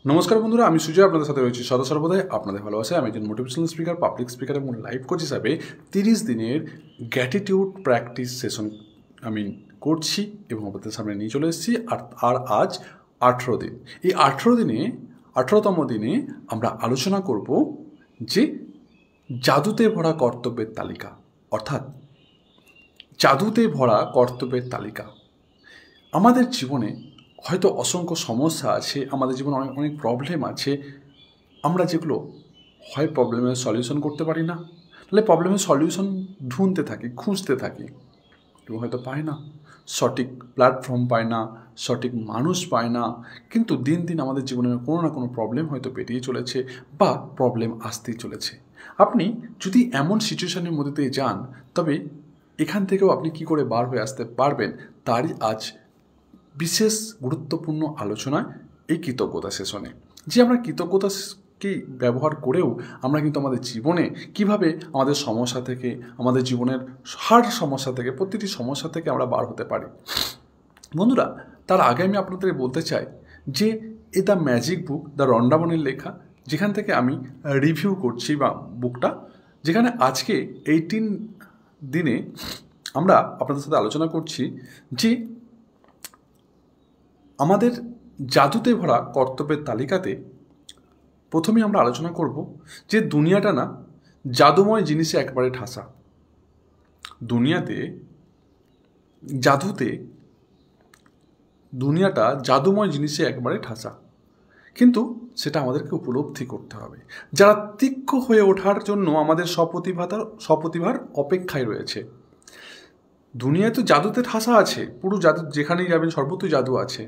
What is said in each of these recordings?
নমস্কার বন্ধুরা, আমি সুজয় আপনাদের সাথে রয়েছি সদা সর্বদাই আপনাদের ভালোবাসে। আমি একজন মোটিভেশনাল স্পিকার, পাবলিক স্পিকার এবং লাইফ কোচ হিসাবে 30 দিনের গ্র্যাটিটিউড প্র্যাকটিস সেশন আমি করছি এবং আপনাদের সামনে নিয়ে চলে এসেছি। আর আজ 18 দিন। এই 18তম দিনে আমরা আলোচনা করব যে জাদুতে ভরা কর্তব্যের তালিকা, অর্থাৎ জাদুতে ভরা কর্তব্যের তালিকা। আমাদের জীবনে হয়তো অসংখ্য সমস্যা আছে, আমাদের জীবনে অনেক প্রবলেম আছে, আমরা যেগুলো হয় প্রবলেমের সলিউশন করতে পারি না, তাহলে প্রবলেমের সলিউশন খুঁজতে থাকি এবং হয়তো পাই না, সঠিক প্ল্যাটফর্ম পায় না, সঠিক মানুষ পায় না। কিন্তু দিন দিন আমাদের জীবনের কোনো না কোনো প্রবলেম হয়তো পেরিয়ে চলেছে বা প্রবলেম আসতেই চলেছে। আপনি যদি এমন সিচুয়েশনের মধ্যে দিয়ে যান, তবে এখান থেকেও আপনি কি করে বার হয়ে আসতে পারবেন তারই আজ বিশেষ গুরুত্বপূর্ণ আলোচনা এই কৃতজ্ঞতা সেশনে। যে আমরা কৃতজ্ঞতাকে ব্যবহার করেও আমরা কিন্তু আমাদের জীবনে কিভাবে আমাদের সমস্যা থেকে, আমাদের জীবনের হার সমস্যা থেকে, প্রতিটি সমস্যা থেকে আমরা বার হতে পারি। বন্ধুরা, তার আগে আমি আপনাদের বলতে চাই যে দ্য ম্যাজিক বুক, দ্য রন্ডামনের লেখা, যেখান থেকে আমি রিভিউ করছি বা বুকটা, যেখানে আজকে 18 দিনে আমরা আপনাদের সাথে আলোচনা করছি যে আমাদের জাদুতে ভরা কর্তব্যের তালিকাতে প্রথমে আমরা আলোচনা করব যে দুনিয়াটা না জাদুময় জিনিসে একবারে ঠাসা। দুনিয়াটা জাদুময় জিনিসে একবারে ঠাসা, কিন্তু সেটা আমাদেরকে উপলব্ধি করতে হবে। যারা তীক্ষ্ণ হয়ে ওঠার জন্য আমাদের স্বপ্রতিভার অপেক্ষায় রয়েছে। দুনিয়ায় তো জাদুতে ঠাসা আছে, পুরো জাদু, যেখানেই যাবেন সর্বত্রই জাদু আছে,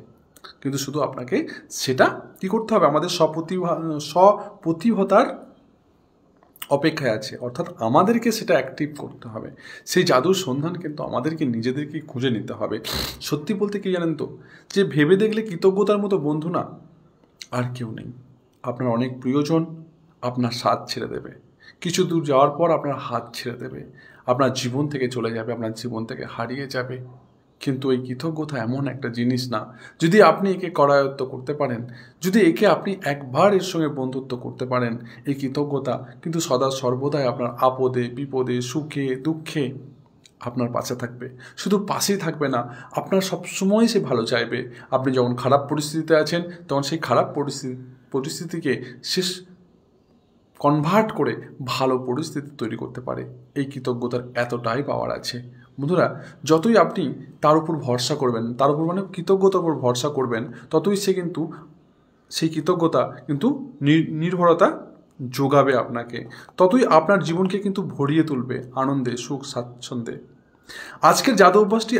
কিন্তু শুধু আপনাকে সেটা কি করতে হবে, আমাদের স্বপ্রতিভতার অপেক্ষায় আছে, অর্থাৎ আমাদেরকে সেটা অ্যাক্টিভ করতে হবে। সেই জাদুর সন্ধান কিন্তু আমাদেরকে নিজেদেরকে খুঁজে নিতে হবে। সত্যি বলতে কি জানেন তো, যে ভেবে দেখলে কৃতজ্ঞতার মতো বন্ধু না আর কেউ নেই। আপনার অনেক প্রিয়জন আপনার সাথ ছেড়ে দেবে, কিছু দূর যাওয়ার পর আপনার হাত ছেড়ে দেবে, আপনার জীবন থেকে চলে যাবে, আপনার জীবন থেকে হারিয়ে যাবে। কিন্তু এই কৃতজ্ঞতা এমন একটা জিনিস না, যদি আপনি একে করায়ত্ত করতে পারেন, যদি একে আপনি একবার এর সঙ্গে বন্ধুত্ব করতে পারেন, এই কৃতজ্ঞতা কিন্তু সদা সর্বদাই আপনার আপদে বিপদে সুখে দুঃখে আপনার পাশে থাকবে। শুধু পাশেই থাকবে না, আপনার সবসময় সে ভালো চাইবে। আপনি যখন খারাপ পরিস্থিতিতে আছেন, তখন সেই খারাপ পরিস্থিতিকে শেষ কনভার্ট করে ভালো পরিস্থিতি তৈরি করতে পারে। এই কৃতজ্ঞতার এতটাই পাওয়ার আছে। বন্ধুরা, যতই আপনি তার উপর ভরসা করবেন, তার উপর মানে কৃতজ্ঞতার উপর ভরসা করবেন, ততই সে কিন্তু সেই কৃতজ্ঞতা কিন্তু নির্ভরতা যোগাবে আপনাকে, ততই আপনার জীবনকে কিন্তু ভরিয়ে তুলবে আনন্দে, সুখ স্বাচ্ছন্দ্যে। আজকের জাদু অভ্যাসটি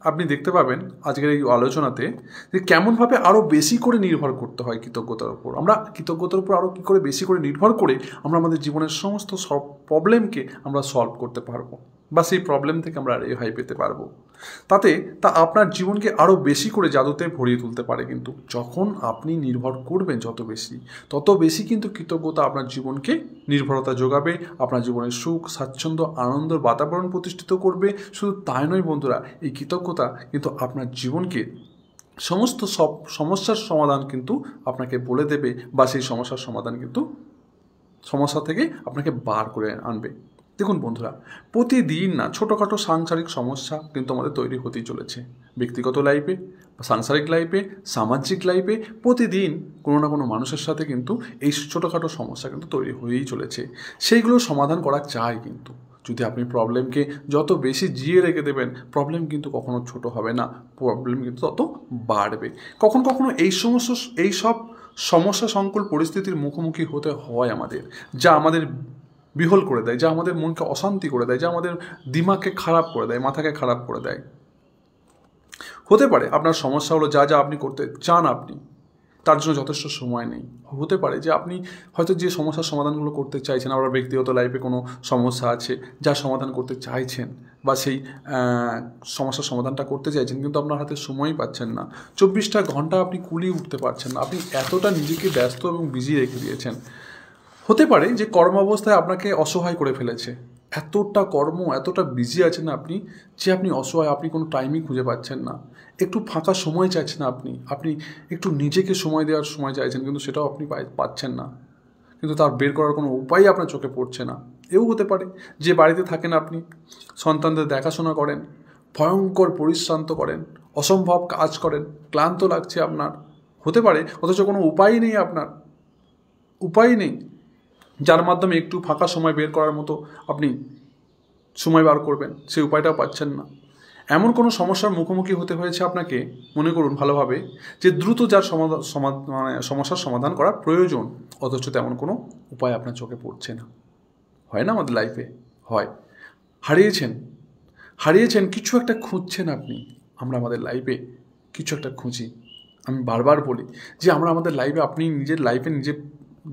আপনি দেখতে পাবেন আজকের এই আলোচনাতে, যে কেমনভাবে আরও বেশি করে নির্ভর করতে হয় কৃতজ্ঞতার উপর। আমরা কৃতজ্ঞতার উপর আরও কী করে বেশি করে নির্ভর করে আমরা আমাদের জীবনের সমস্ত সব প্রবলেমকে আমরা সলভ করতে পারবো, বা সেই প্রবলেম থেকে আমরা রেহাই পেতে পারবো। তা আপনার জীবনকে আরও বেশি করে জাদুতে ভরিয়ে তুলতে পারে। কিন্তু যখন আপনি নির্ভর করবেন তত বেশি কিন্তু কৃতজ্ঞতা আপনার জীবনকে নির্ভরতা যোগাবে, আপনার জীবনের সুখ স্বাচ্ছন্দ্য আনন্দের বাতাবরণ প্রতিষ্ঠিত করবে। শুধু তাই নয় বন্ধুরা, এই কৃতজ্ঞতা কিন্তু আপনার জীবনকে সমস্ত সব সমস্যার সমাধান কিন্তু আপনাকে বলে দেবে, বা সেই সমস্যা থেকে আপনাকে বার করে আনবে। দেখুন বন্ধুরা, প্রতিদিন না ছোটোখাটো সাংসারিক সমস্যা কিন্তু আমাদের তৈরি হতেই চলেছে। ব্যক্তিগত লাইফে, সাংসারিক লাইফে, সামাজিক লাইফে প্রতিদিন কোনো না কোনো মানুষের সাথে কিন্তু এই ছোটোখাটো সমস্যা কিন্তু তৈরি হয়েই চলেছে। সেইগুলো সমাধান করা চাই, কিন্তু যদি আপনি প্রবলেমকে যত বেশি জিয়ে রেখে দেবেন, প্রবলেম কিন্তু কখনো ছোট হবে না, প্রবলেম কিন্তু তত বাড়বে। কখনো এই সব সমস্যা সংকুল পরিস্থিতির মুখোমুখি হতে হয় আমাদের, যা আমাদের বিহল করে দেয়, যা আমাদের মনকে অশান্তি করে দেয়, যা আমাদের দিমাগকে খারাপ করে দেয়, মাথাকে খারাপ করে দেয়। হতে পারে আপনার সমস্যা হলো যা আপনি করতে চান, আপনি তার জন্য যথেষ্ট সময় নেই। হতে পারে যে আপনি হয়তো যে সমস্যার সমাধানগুলো করতে চাইছেন, আপনার ব্যক্তিগত লাইফে কোনো সমস্যা আছে যা সমাধান করতে চাইছেন, বা সেই সমস্যার সমাধানটা করতে চাইছেন, কিন্তু আপনার হাতে সময়ই পাচ্ছেন না। 24টা ঘন্টা আপনি কুলিয়ে উঠতে পারছেন না, আপনি এতটা নিজেকে ব্যস্ত এবং বিজি রেখে দিয়েছেন। হতে পারে যে কর্ম অবস্থায় আপনাকে অসহায় করে ফেলেছে, এতটা বিজি আছেন আপনি যে আপনি অসহায়, আপনি কোনো টাইমই খুঁজে পাচ্ছেন না। একটু ফাঁকা সময় চাইছেন আপনি, আপনি একটু নিজেকে সময় দেওয়ার সময় চাইছেন, কিন্তু সেটাও আপনি পাচ্ছেন না, কিন্তু তার বের করার কোনো উপায় আপনার চোখে পড়ছে না। এও হতে পারে যে বাড়িতে থাকেন আপনি, সন্তানদের দেখাশোনা করেন, ভয়ঙ্কর পরিশ্রান্ত করেন, অসম্ভব কাজ করেন, ক্লান্ত লাগছে আপনার, হতে পারে, অথচ কোনো উপায় নেই আপনার, উপায় নেই যার মাধ্যমে একটু ফাঁকা সময় বের করার মতো আপনি সময় বার করবেন, সেই উপায়টাও পাচ্ছেন না। এমন কোনো সমস্যার মুখোমুখি হতে হয়েছে আপনাকে, মনে করুন ভালোভাবে, যে দ্রুত যার সমস্যার সমাধান করা প্রয়োজন, অথচ তেমন কোনো উপায় আপনার চোখে পড়ছে না। হয় না আমাদের লাইফে? হয়। হারিয়েছেন কিছু একটা খুঁজছেন আপনি। আমরা আমাদের লাইফে কিছু একটা খুঁজি। আমি বারবার বলি যে আমরা আমাদের লাইফে, আপনি নিজের লাইফে নিজে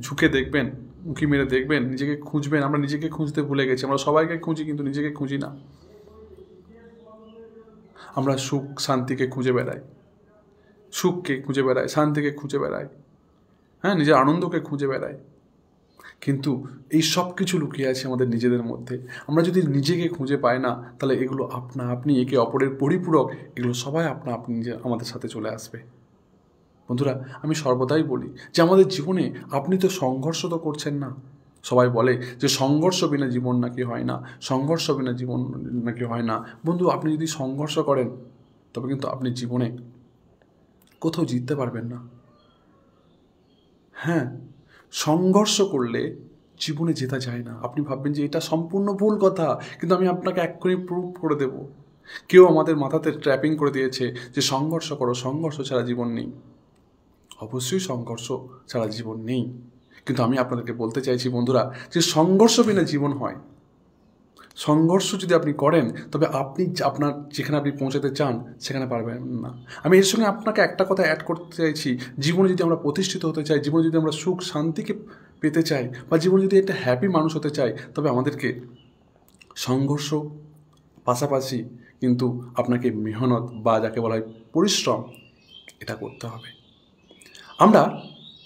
ঝুঁকে দেখবেন, উঁকি মেরে দেখবেন, নিজেকে খুঁজবেন। আমরা নিজেকে খুঁজতে ভুলে গেছি, আমরা সবাইকে খুঁজি কিন্তু নিজেকে খুঁজি না। আমরা সুখ শান্তিকে খুঁজে বেড়াই, সুখকে খুঁজে বেড়াই, শান্তিকে খুঁজে বেড়াই, হ্যাঁ, নিজের আনন্দকে খুঁজে বেড়াই, কিন্তু এই সব কিছু লুকিয়ে আছে আমাদের নিজেদের মধ্যে। আমরা যদি নিজেকে খুঁজে পাই না, তাহলে এগুলো আপনি একে অপরের পরিপূরক, এগুলো সবাই আপনি আমাদের সাথে চলে আসবে। বন্ধুরা, আমি সর্বদাই বলি যে আমাদের জীবনে আপনি তো সংঘর্ষ তো করছেন না। সবাই বলে যে সংঘর্ষ বিনা জীবন নাকি হয় না, সংঘর্ষ বিনা জীবন নাকি হয় না। বন্ধু, আপনি যদি সংঘর্ষ করেন, তবে কিন্তু আপনি জীবনে কোথাও জিততে পারবেন না। হ্যাঁ, সংঘর্ষ করলে জীবনে জেতা যায় না। আপনি ভাববেন যে এটা সম্পূর্ণ ভুল কথা, কিন্তু আমি আপনাকে এক্ষুনি প্রুভ করে দেব। কেউ আমাদের মাথাতে ট্র্যাপিং করে দিয়েছে যে সংঘর্ষ করো, সংঘর্ষ ছাড়া জীবন নেই। অবশ্যই সংঘর্ষ ছাড়া জীবন নেই, কিন্তু আমি আপনাদেরকে বলতে চাইছি বন্ধুরা, যে সংঘর্ষ বিনা জীবন হয়। সংঘর্ষ যদি আপনি করেন, তবে আপনি আপনার যেখানে আপনি পৌঁছাতে চান সেখানে পারবেন না। আমি এর সঙ্গে আপনাকে একটা কথা অ্যাড করতে চাইছি, জীবনে যদি আমরা প্রতিষ্ঠিত হতে চাই, জীবনে যদি আমরা সুখ শান্তিকে পেতে চাই, বা জীবনে যদি একটা হ্যাপি মানুষ হতে চাই, তবে আমাদেরকে সংঘর্ষ পাশাপাশি কিন্তু আপনাকে মেহনত, বা যাকে বলা হয় পরিশ্রম, এটা করতে হবে। আমরা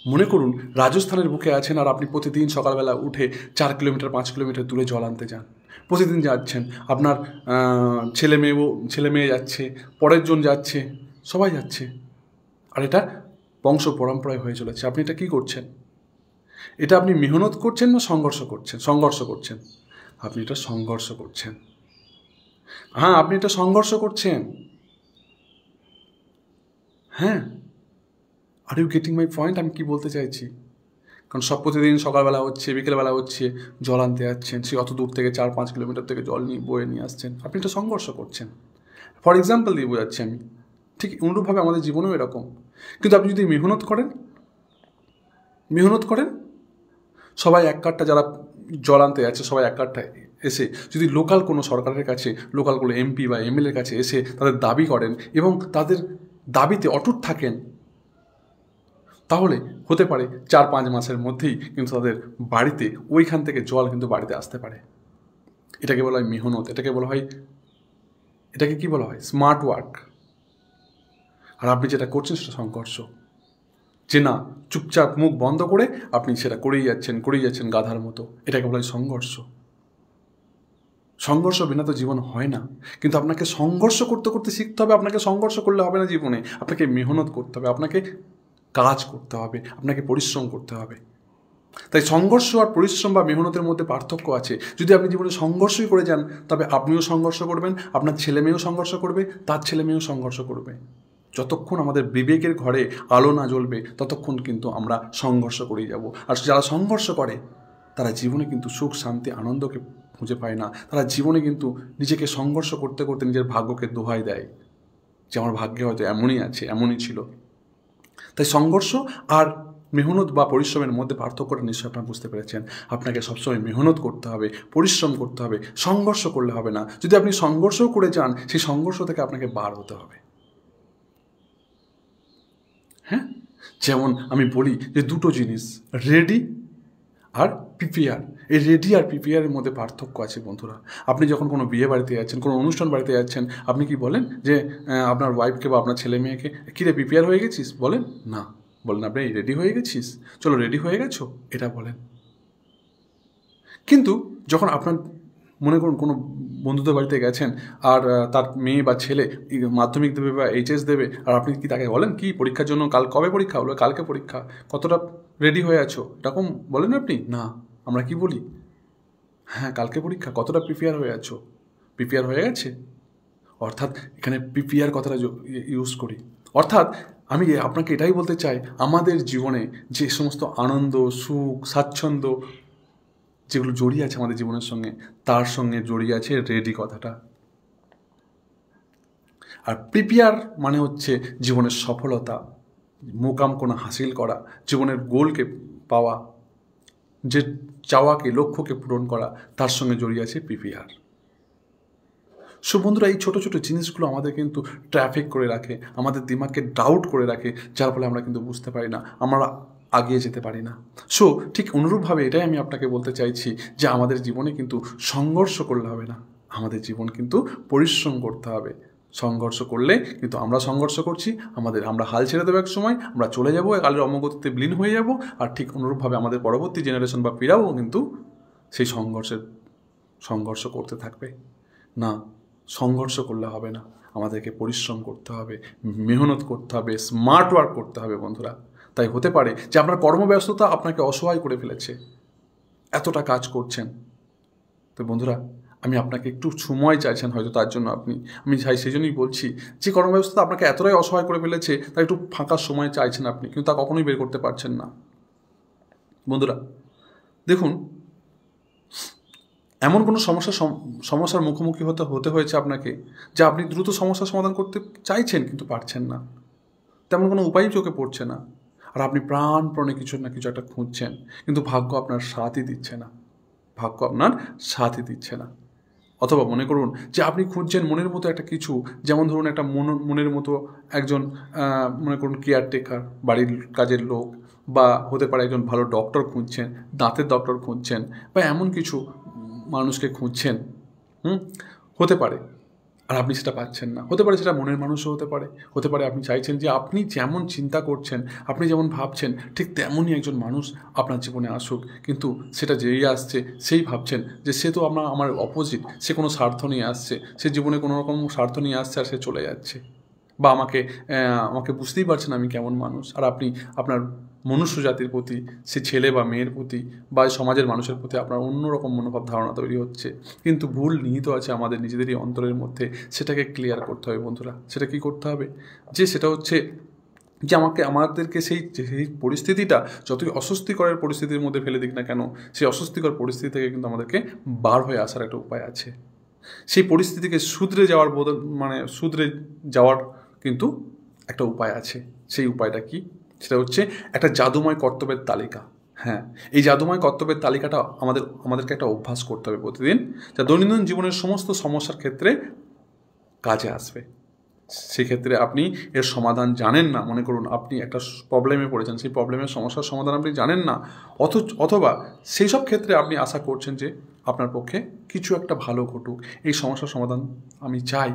মনে করুন রাজস্থানের বুকে আছেন, আর আপনি প্রতিদিন সকালবেলা উঠে 4 কিলোমিটার 5 কিলোমিটার দূরে জল আনতে যান। প্রতিদিন যাচ্ছেন, আপনার ছেলে মেয়ে যাচ্ছে, পরের জন যাচ্ছে, সবাই যাচ্ছে, আর এটা বংশ পরম্পরায় হয়ে চলেছে। আপনি এটা কী করছেন? এটা আপনি মেহনত করছেন না সংঘর্ষ করছেন? সংঘর্ষ করছেন। আপনি এটা সংঘর্ষ করছেন। হ্যাঁ, আপনি এটা সংঘর্ষ করছেন। হ্যাঁ, are you getting my point? আমি কি বলতে চাইছি? কারণ সব প্রতিদিন সকালবেলা হচ্ছে, বিকেলবেলা হচ্ছে, জল আনতে যাচ্ছেন, সে অত দূর থেকে 4-5 কিলোমিটার থেকে জল বয়ে নিয়ে আসছেন, আপনি এটা সংঘর্ষ করছেন। ফর এক্সাম্পল দিয়ে বোঝাচ্ছি আমি। ঠিক অনুরূপভাবে আমাদের জীবনেও এরকম। কিন্তু আপনি যদি মেহনত করেন, সবাই এক কাঠটা, যারা জল আনতে যাচ্ছে সবাই এক কাঠটা এসে যদি লোকাল কোনো সরকারের কাছে, লোকাল কোনো এমপি বা এমএলএর কাছে এসে তাদের দাবি করেন এবং তাদের দাবিতে অটুট থাকেন, তাহলে হতে পারে 4-5 মাসের মধ্যেই কিন্তু তাদের বাড়িতে ওইখান থেকে জল কিন্তু বাড়িতে আসতে পারে। এটাকে বলা হয় মেহনত, এটাকে কি বলা হয়? Smart work. আর আপনি যেটা করছেন সেটা সংঘর্ষ, যে না, চুপচাপ মুখ বন্ধ করে আপনি সেটা করেই যাচ্ছেন গাধার মতো। এটাকে বলা হয় সংঘর্ষ। সংঘর্ষ বিনা তো জীবন হয় না, কিন্তু আপনাকে সংঘর্ষ করতে করতে শিখতে হবে। আপনাকে সংঘর্ষ করলে হবে না জীবনে, আপনাকে মেহনত করতে হবে, আপনাকে কাজ করতে হবে, আপনাকে পরিশ্রম করতে হবে। তাই সংঘর্ষ আর পরিশ্রম বা মেহনতের মধ্যে পার্থক্য আছে। যদি আপনি জীবনে সংঘর্ষই করে যান, তবে আপনিও সংঘর্ষ করবেন, আপনার ছেলে মেয়েও সংঘর্ষ করবে, তার ছেলে মেয়েও সংঘর্ষ করবে। যতক্ষণ আমাদের বিবেকের ঘরে আলো না জ্বলবে, ততক্ষণ কিন্তু আমরা সংঘর্ষ করেই যাব। আর যারা সংঘর্ষ করে, তারা জীবনে কিন্তু সুখ শান্তি আনন্দকে খুঁজে পায় না। তারা জীবনে কিন্তু নিজেকে সংঘর্ষ করতে করতে নিজের ভাগ্যকে দোহাই দেয় যে আমার ভাগ্যে হয়তো এমনই আছে, এমনই ছিল। তাই সংঘর্ষ আর মেহনত বা পরিশ্রমের মধ্যে পার্থক্যটা নিশ্চয়ই আপনারা বুঝতে পেরেছেন। আপনাকে সবসময় মেহনত করতে হবে, পরিশ্রম করতে হবে, সংঘর্ষ করলে হবে না। যদি আপনি সংঘর্ষও করে যান, সেই সংঘর্ষ থেকে আপনাকে বার হতে হবে। হ্যাঁ, যেমন আমি বলি যে দুটো জিনিস, রেডি আর প্রিপেয়ার। এই রেডি আর প্রিপেয়ারের মধ্যে পার্থক্য আছে বন্ধুরা। আপনি যখন কোনো বিয়ে বাড়িতে যাচ্ছেন, কোনো অনুষ্ঠান বাড়িতে যাচ্ছেন, আপনি কি বলেন যে আপনার ওয়াইফকে বা আপনার ছেলে মেয়েকে, কিরে প্রিপেয়ার হয়ে গেছিস? বলেন না। বলেন আপনি রেডি হয়ে গেছিস, চলো রেডি হয়ে গেছো, এটা বলেন। কিন্তু যখন আপনার মনে করুন কোনো বন্ধুদের বাড়িতে গেছেন, আর তার মেয়ে বা ছেলে মাধ্যমিক দেবে বা এইচএস দেবে, আর আপনি কি তাকে বলেন কি পরীক্ষার জন্য কবে পরীক্ষা হলো, কালকে পরীক্ষা, কতটা রেডি হয়ে আছো, এরকম বলেন আপনি? না, আমরা কি বলি? হ্যাঁ, কালকে পরীক্ষা, কতটা প্রিপেয়ার হয়ে আছো? প্রিপেয়ার হয়ে গেছে? অর্থাৎ এখানে প্রিপেয়ার কথাটা ইউজ করি। অর্থাৎ আমি আপনাকে এটাই বলতে চাই, আমাদের জীবনে যে সমস্ত আনন্দ, সুখ, স্বাচ্ছন্দ্য যেগুলো জড়িয়ে আছে আমাদের জীবনের সঙ্গে, তার সঙ্গে জড়িয়ে আছে রেডি কথাটা। আর প্রিপেয়ার মানে হচ্ছে জীবনের সফলতা, মোকাম কোনো হাসিল করা, জীবনের গোলকে পাওয়া, যে চাওয়াকে, লক্ষ্যকে পূরণ করা, তার সঙ্গে জড়িয়ে আছে প্রিপেয়ার। সো বন্ধুরা, এই ছোটো ছোটো জিনিসগুলো আমাদের কিন্তু ট্রাফিক করে রাখে, আমাদের দিমাগকে ডাউট করে রাখে, যার ফলে আমরা কিন্তু বুঝতে পারি না, আমরা আগিয়ে যেতে পারি না। সো ঠিক অনুরূপভাবে এটাই আমি আপনাকে বলতে চাইছি যে আমাদের জীবনে কিন্তু সংঘর্ষ করলে হবে না, আমাদের জীবন কিন্তু পরিশ্রম করতে হবে। সংঘর্ষ করলে কিন্তু আমরা সংঘর্ষ করছি, আমরা হাল ছেড়ে দেবো, এক সময় আমরা চলে যাব, কালের অমগতিতে বিলীন হয়ে যাব। আর ঠিক অনুরূপভাবে আমাদের পরবর্তী জেনারেশন বা পীড়াও কিন্তু সেই সংঘর্ষ করতে থাকবে। না, সংঘর্ষ করলে হবে না, আমাদেরকে পরিশ্রম করতে হবে, মেহনত করতে হবে, স্মার্ট ওয়ার্ক করতে হবে বন্ধুরা। তাই হতে পারে যে আপনার কর্মব্যস্ততা আপনাকে অসহায় করে ফেলেছে, এতটা কাজ করছেন। তো বন্ধুরা, আমি আপনাকে একটু সময় চাইছেন হয়তো, তার জন্য আমি চাই, সেই জন্যই বলছি যে কর্মব্যস্ততা আপনাকে এতটাই অসহায় করে ফেলেছে, তাই একটু ফাঁকা সময় চাইছেন আপনি, কিন্তু তা কখনোই বের করতে পারছেন না। বন্ধুরা দেখুন, এমন কোনো সমস্যার মুখোমুখি হতে হয়েছে আপনাকে, যা আপনি দ্রুত সমস্যার সমাধান করতে চাইছেন কিন্তু পারছেন না, তেমন কোনো উপায়ই চোখে পড়ছে না, আর আপনি প্রাণপণে কিছু না কিছু একটা খুঁজছেন, কিন্তু ভাগ্য আপনার সাথই দিচ্ছে না। অথবা মনে করুন যে আপনি খুঁজছেন মনের মতো একটা কিছু, যেমন ধরুন একটা মনের মতো একজন মনে করুন কেয়ারটেকার, বাড়ির কাজের লোক, বা হতে পারে একজন ভালো ডক্টর খুঁজছেন, দাঁতের ডক্টর খুঁজছেন, বা এমন কিছু মানুষকে খুঁজছেন, হতে পারে, আর আপনি সেটা পাচ্ছেন না। হতে পারে সেটা মনের মানুষও হতে পারে আপনি চাইছেন যে আপনি যেমন চিন্তা করছেন, আপনি যেমন ভাবছেন, ঠিক তেমনই একজন মানুষ আপনার জীবনে আসুক, কিন্তু সেটা যেই আসছে সেই ভাবছেন যে সে তো আমার অপোজিট, সে কোনো স্বার্থ নিয়ে আসছে, সে জীবনে কোনো রকম স্বার্থ নিয়ে আসছে আর সে চলে যাচ্ছে, বা আমাকে বুঝতেই পারছেন আমি কেমন মানুষ। আর আপনি আপনার মনুষ্য জাতির প্রতি, সে ছেলে বা মেয়ের প্রতি বা সমাজের মানুষের প্রতি আপনার অন্যরকম মনোভাব, ধারণা তৈরি হচ্ছে, কিন্তু ভুল নিহিত আছে আমাদের নিজেদেরই অন্তরের মধ্যে। সেটাকে ক্লিয়ার করতে হবে বন্ধুরা। সেটা কি করতে হবে? সেটা হচ্ছে যে আমাদেরকে সেই পরিস্থিতিটা যতই অস্বস্তিকরের পরিস্থিতির মধ্যে ফেলে দিক না কেন, সেই অস্বস্তিকর পরিস্থিতি থেকে কিন্তু আমাদেরকে বার হয়ে আসার একটা উপায় আছে। সেই পরিস্থিতিকে শুধরে যাওয়ার কিন্তু একটা উপায় আছে। সেই উপায়টা কি? সেটা হচ্ছে একটা জাদুময় কর্তব্যের তালিকা। হ্যাঁ, এই জাদুময় কর্তব্যের তালিকাটা আমাদেরকে একটা অভ্যাস করতে হবে প্রতিদিন, যা দৈনন্দিন জীবনের সমস্ত সমস্যার ক্ষেত্রে কাজে আসবে। সেক্ষেত্রে আপনি এর সমাধান জানেন না, মনে করুন আপনি একটা প্রবলেমে পড়েছেন, সেই প্রবলেমের সমস্যার সমাধান আপনি জানেন না, অথবা সেই সব ক্ষেত্রে আপনি আশা করছেন যে আপনার পক্ষে কিছু একটা ভালো ঘটুক, এই সমস্যার সমাধান আমি চাই,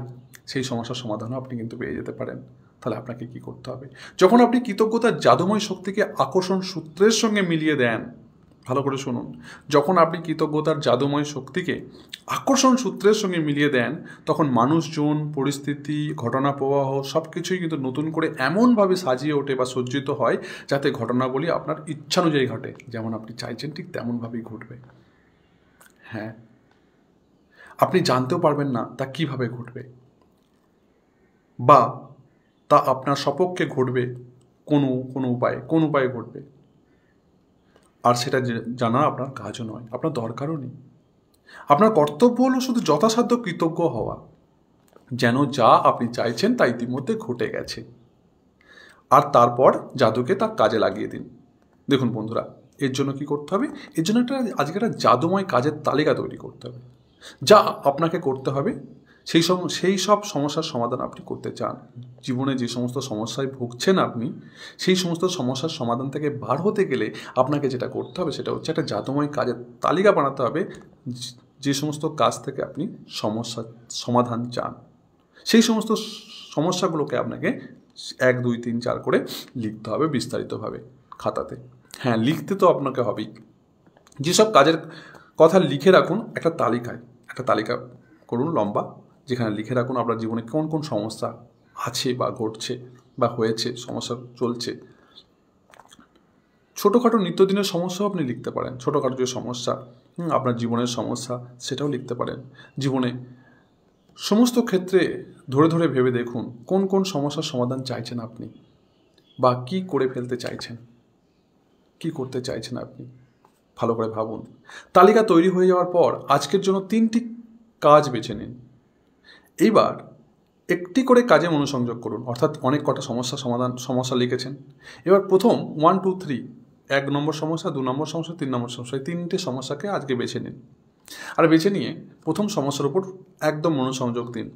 সেই সমস্যার সমাধানও আপনি কিন্তু পেয়ে যেতে পারেন। তাহলে আপনাকে কি করতে হবে? যখন আপনি কৃতজ্ঞতার জাদুময় শক্তিকে আকর্ষণ সূত্রের সঙ্গে মিলিয়ে দেন, ভালো করে শুনুন, যখন আপনি কৃতজ্ঞতার জাদুময় শক্তিকে আকর্ষণ সূত্রের সঙ্গে মিলিয়ে দেন, তখন মানুষজন, পরিস্থিতি, ঘটনা প্রবাহ সব কিছুই কিন্তু নতুন করে এমনভাবে সাজিয়ে ওঠে বা সজ্জিত হয়, যাতে ঘটনাবলী আপনার ইচ্ছানুযায়ী ঘটে, যেমন আপনি চাইছেন ঠিক তেমনভাবেই ঘটবে। হ্যাঁ, আপনি জানতেও পারবেন না তা কিভাবে ঘটবে, বা তা আপনার সপক্ষে ঘটবে কোন উপায়ে ঘটবে, আর সেটা জানা আপনার কাজও নয়, আপনার দরকারও নেই। আপনার কর্তব্য হলো শুধু যথাসাধ্য কৃতজ্ঞ হওয়া, যেন যা আপনি চাইছেন তা ইতিমধ্যে ঘটে গেছে, আর তারপর জাদুকে তার কাজে লাগিয়ে দিন। দেখুন বন্ধুরা, এর জন্য কি করতে হবে? এর জন্য আজকে একটা জাদুময় কাজের তালিকা তৈরি করতে হবে, যা আপনাকে করতে হবে সেই সব সমস্যার সমাধান আপনি করতে চান। জীবনে যে সমস্ত সমস্যায় ভুগছেন আপনি, সেই সমস্ত সমস্যার সমাধান থেকে বার হতে গেলে আপনাকে যেটা করতে হবে সেটা হচ্ছে একটা জাদুময় কাজের তালিকা বানাতে হবে, যে সমস্ত কাজ থেকে আপনি সমাধান চান। সেই সমস্ত সমস্যাগুলোকে আপনাকে 1, 2, 3, 4 করে লিখতে হবে বিস্তারিতভাবে খাতাতে। হ্যাঁ, লিখতে তো আপনাকে হবেই। যেসব কাজের কথা লিখে রাখুন একটা একটা তালিকা করুন লম্বা, যেখানে লিখে রাখুন আপনার জীবনে কোন কোন সমস্যা আছে বা ঘটছে বা হয়েছে, সমস্যা চলছে। ছোটোখাটো নিত্যদিনের সমস্যাও আপনি লিখতে পারেন, ছোটোখাটো যে সমস্যা আপনার জীবনের সমস্যা সেটাও লিখতে পারেন। জীবনে সমস্ত ক্ষেত্রে ধরে ধরে ভেবে দেখুন কোন কোন সমস্যার সমাধান চাইছেন আপনি, বা কি করে ফেলতে চাইছেন, কি করতে চাইছেন আপনি। ভালো করে ভাবুন। তালিকা তৈরি হয়ে যাওয়ার পর আজকের জন্য 3টি কাজ বেছে নিন। এইবার একটি করে কাজে মনোসংযোগ করুন, অর্থাৎ অনেক কটা সমস্যা লিখেছেন। এবার প্রথম 1, 2, 3, 1 নম্বর সমস্যা, 2 নম্বর সমস্যা, 3 নম্বর সমস্যা, এই 3টে সমস্যাকে আজকে বেছে নিন। আর বেছে নিয়ে প্রথম সমস্যার উপর একদম মনোসংযোগ দিন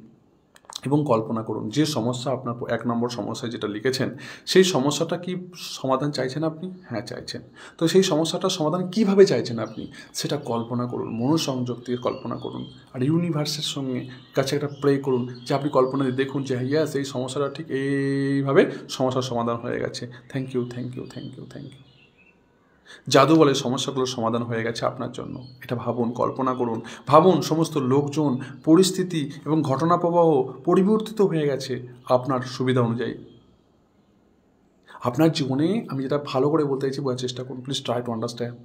এবং কল্পনা করুন যে সমস্যা আপনার 1 নম্বর সমস্যায় যেটা লিখেছেন সেই সমস্যাটা কি সমাধান চাইছেন আপনি? হ্যাঁ চাইছেন। তো সেই সমস্যাটার সমাধান কিভাবে চাইছেন আপনি সেটা কল্পনা করুন, মনোসংযোগ দিয়ে কল্পনা করুন। আর ইউনিভার্সের সঙ্গে কাছে একটা প্রে করুন যে আপনি কল্পনা দিয়ে দেখুন যে ইয়াস এই সমস্যাটা ঠিক এইভাবে সমস্যার সমাধান হয়ে গেছে। Thank you, thank you, thank you, thank you. জাদু বলে সমস্যাগুলোর সমাধান হয়ে গেছে আপনার জন্য। এটা ভাবুন, কল্পনা করুন। ভাবুন সমস্ত লোকজন, পরিস্থিতি এবং ঘটনা প্রবাহ পরিবর্তিত হয়ে গেছে আপনার সুবিধা অনুযায়ী। আপনার জীবনে আমি যেটা ভালো করে বলতে চাইছি বোঝার চেষ্টা করুন, প্লিজ ট্রাই টু আন্ডারস্ট্যান্ড।